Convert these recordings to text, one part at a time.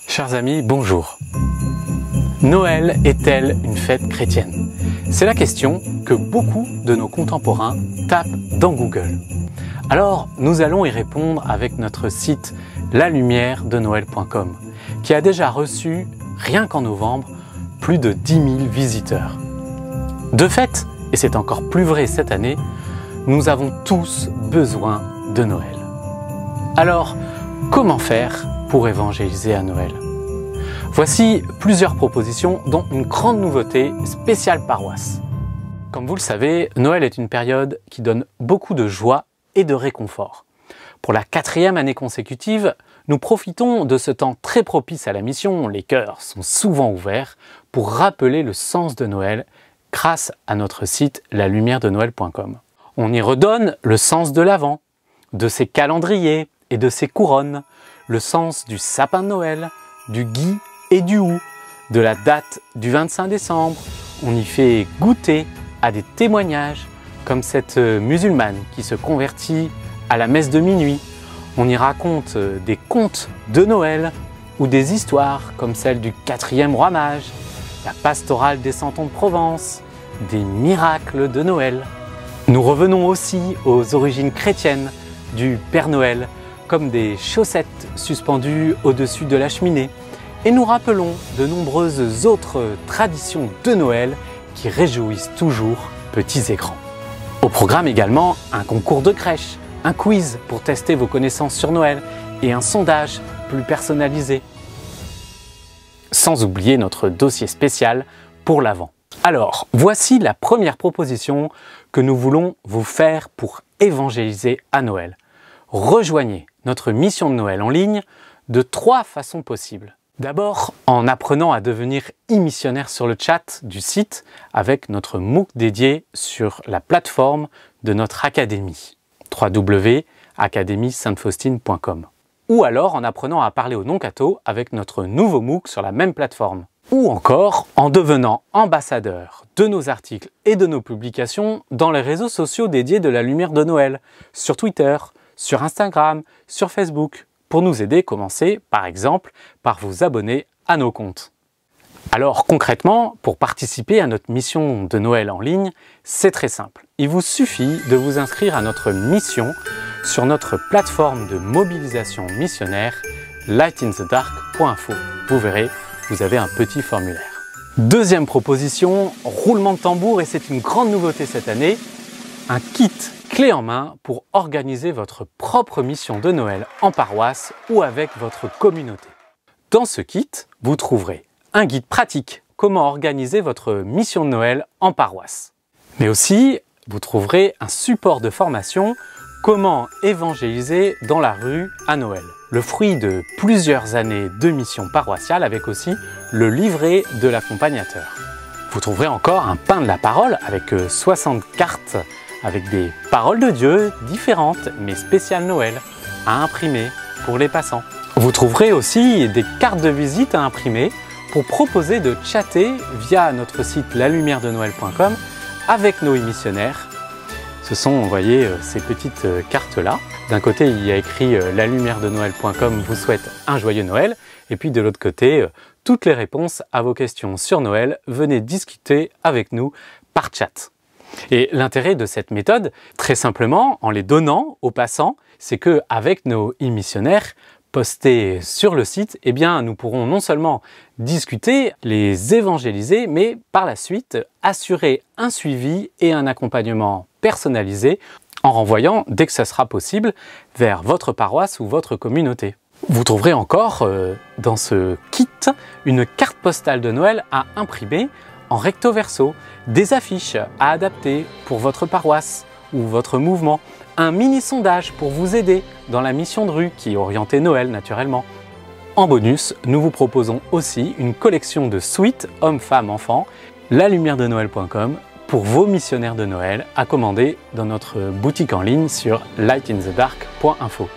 Chers amis, bonjour. Noël est-elle une fête chrétienne? C'est la question que beaucoup de nos contemporains tapent dans Google. Alors, nous allons y répondre avec notre site lalumieredenoël.com qui a déjà reçu, rien qu'en novembre, plus de 10 000 visiteurs. De fait, et c'est encore plus vrai cette année, nous avons tous besoin de Noël. Alors, comment faire pour évangéliser à Noël? Voici plusieurs propositions, dont une grande nouveauté spéciale paroisse. Comme vous le savez, Noël est une période qui donne beaucoup de joie et de réconfort. Pour la 4e année consécutive, nous profitons de ce temps très propice à la mission, les cœurs sont souvent ouverts, pour rappeler le sens de Noël grâce à notre site lalumieredenoël.com. On y redonne le sens de l'Avent, de ses calendriers et de ses couronnes, le sens du sapin de Noël, du gui et du hou, de la date du 25 décembre. On y fait goûter à des témoignages comme cette musulmane qui se convertit à la messe de minuit. On y raconte des contes de Noël ou des histoires comme celle du 4e roi mage, la pastorale des Santons de Provence, des miracles de Noël. Nous revenons aussi aux origines chrétiennes du Père Noël, comme des chaussettes suspendues au-dessus de la cheminée. Et nous rappelons de nombreuses autres traditions de Noël qui réjouissent toujours petits et grands. Au programme également, un concours de crèche, un quiz pour tester vos connaissances sur Noël et un sondage plus personnalisé. Sans oublier notre dossier spécial pour l'Avent. Alors, voici la première proposition que nous voulons vous faire pour évangéliser à Noël. Rejoignez notre mission de Noël en ligne de 3 façons possibles. D'abord, en apprenant à devenir e-missionnaire sur le chat du site avec notre MOOC dédié sur la plateforme de notre académie, www.academiesaintefaustine.com. Ou alors en apprenant à parler aux non-cathos avec notre nouveau MOOC sur la même plateforme. Ou encore en devenant ambassadeur de nos articles et de nos publications dans les réseaux sociaux dédiés de la lumière de Noël, sur Twitter, sur Instagram, sur Facebook. Pour nous aider, commencez par exemple par vous abonner à nos comptes. Alors concrètement, pour participer à notre mission de Noël en ligne, c'est très simple. Il vous suffit de vous inscrire à notre mission sur notre plateforme de mobilisation missionnaire lightinthedark.info. Vous verrez, vous avez un petit formulaire. Deuxième proposition, roulement de tambour, et c'est une grande nouveauté cette année, un kit clé en main pour organiser votre propre mission de Noël en paroisse ou avec votre communauté. Dans ce kit, vous trouverez un guide pratique comment organiser votre mission de Noël en paroisse. Mais aussi, vous trouverez un support de formation comment évangéliser dans la rue à Noël. Le fruit de plusieurs années de mission paroissiale avec aussi le livret de l'accompagnateur. Vous trouverez encore un pain de la parole avec 60 cartes avec des paroles de Dieu différentes mais spéciales Noël à imprimer pour les passants. Vous trouverez aussi des cartes de visite à imprimer pour proposer de chatter via notre site lalumieredenoël.com avec nos missionnaires. Ce sont, vous voyez, ces petites cartes-là. D'un côté, il y a écrit lalumieredenoël.com vous souhaite un joyeux Noël. Et puis de l'autre côté, toutes les réponses à vos questions sur Noël, venez discuter avec nous par chat. Et l'intérêt de cette méthode, très simplement, en les donnant aux passants, c'est qu'avec nos e-missionnaires postés sur le site, eh bien, nous pourrons non seulement discuter, les évangéliser, mais par la suite assurer un suivi et un accompagnement personnalisé en renvoyant, dès que ce sera possible, vers votre paroisse ou votre communauté. Vous trouverez encore dans ce kit une carte postale de Noël à imprimer en recto verso, des affiches à adapter pour votre paroisse ou votre mouvement, un mini sondage pour vous aider dans la mission de rue qui est orientée Noël naturellement. En bonus, nous vous proposons aussi une collection de suites hommes, femmes, enfants, lalumieredenoël.com pour vos missionnaires de Noël à commander dans notre boutique en ligne sur lightinthedark.info.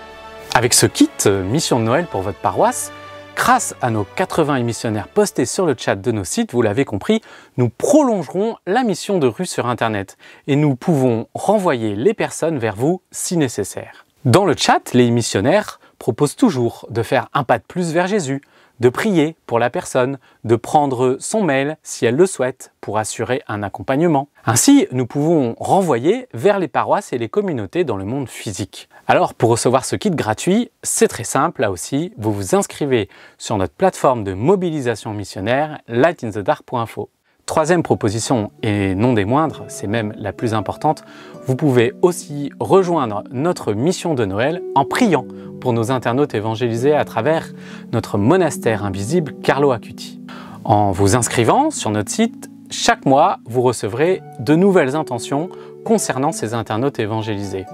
Avec ce kit mission de Noël pour votre paroisse, grâce à nos 80 missionnaires postés sur le chat de nos sites, vous l'avez compris, nous prolongerons la mission de rue sur Internet et nous pouvons renvoyer les personnes vers vous si nécessaire. Dans le chat, les missionnaires proposent toujours de faire un pas de plus vers Jésus, de prier pour la personne, de prendre son mail si elle le souhaite pour assurer un accompagnement. Ainsi, nous pouvons renvoyer vers les paroisses et les communautés dans le monde physique. Alors, pour recevoir ce kit gratuit, c'est très simple, là aussi, vous vous inscrivez sur notre plateforme de mobilisation missionnaire lightinthedark.info. Troisième proposition, et non des moindres, c'est même la plus importante, vous pouvez aussi rejoindre notre mission de Noël en priant pour nos internautes évangélisés à travers notre monastère invisible Carlo Acuti. En vous inscrivant sur notre site, chaque mois, vous recevrez de nouvelles intentions concernant ces internautes évangélisés.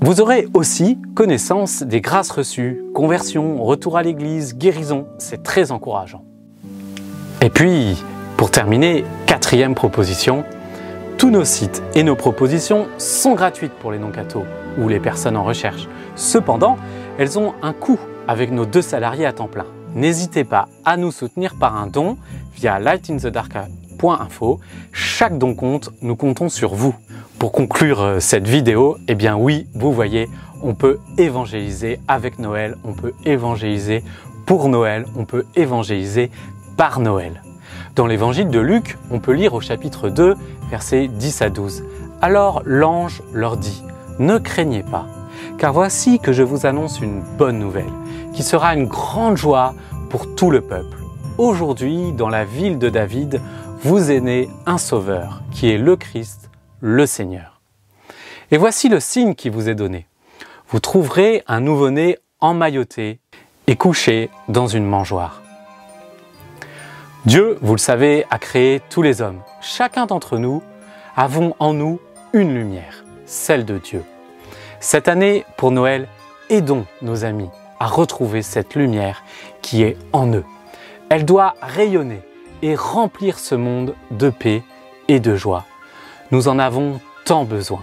Vous aurez aussi connaissance des grâces reçues, conversion, retour à l'église, guérison, c'est très encourageant. Et puis, pour terminer, quatrième proposition, tous nos sites et nos propositions sont gratuites pour les non-cathos ou les personnes en recherche. Cependant, elles ont un coût avec nos 2 salariés à temps plein. N'hésitez pas à nous soutenir par un don via lightinthedark.info. Chaque don compte, nous comptons sur vous. Pour conclure cette vidéo, eh bien oui, vous voyez, on peut évangéliser avec Noël, on peut évangéliser pour Noël, on peut évangéliser par Noël. Dans l'évangile de Luc, on peut lire au chapitre 2, versets 10 à 12. « Alors l'ange leur dit, ne craignez pas, car voici que je vous annonce une bonne nouvelle, qui sera une grande joie pour tout le peuple. Aujourd'hui, dans la ville de David, vous est né un sauveur, qui est le Christ, le Seigneur. Et voici le signe qui vous est donné. Vous trouverez un nouveau-né emmailloté et couché dans une mangeoire. » Dieu, vous le savez, a créé tous les hommes. Chacun d'entre nous avons en nous une lumière, celle de Dieu. Cette année, pour Noël, aidons nos amis à retrouver cette lumière qui est en eux. Elle doit rayonner et remplir ce monde de paix et de joie. Nous en avons tant besoin.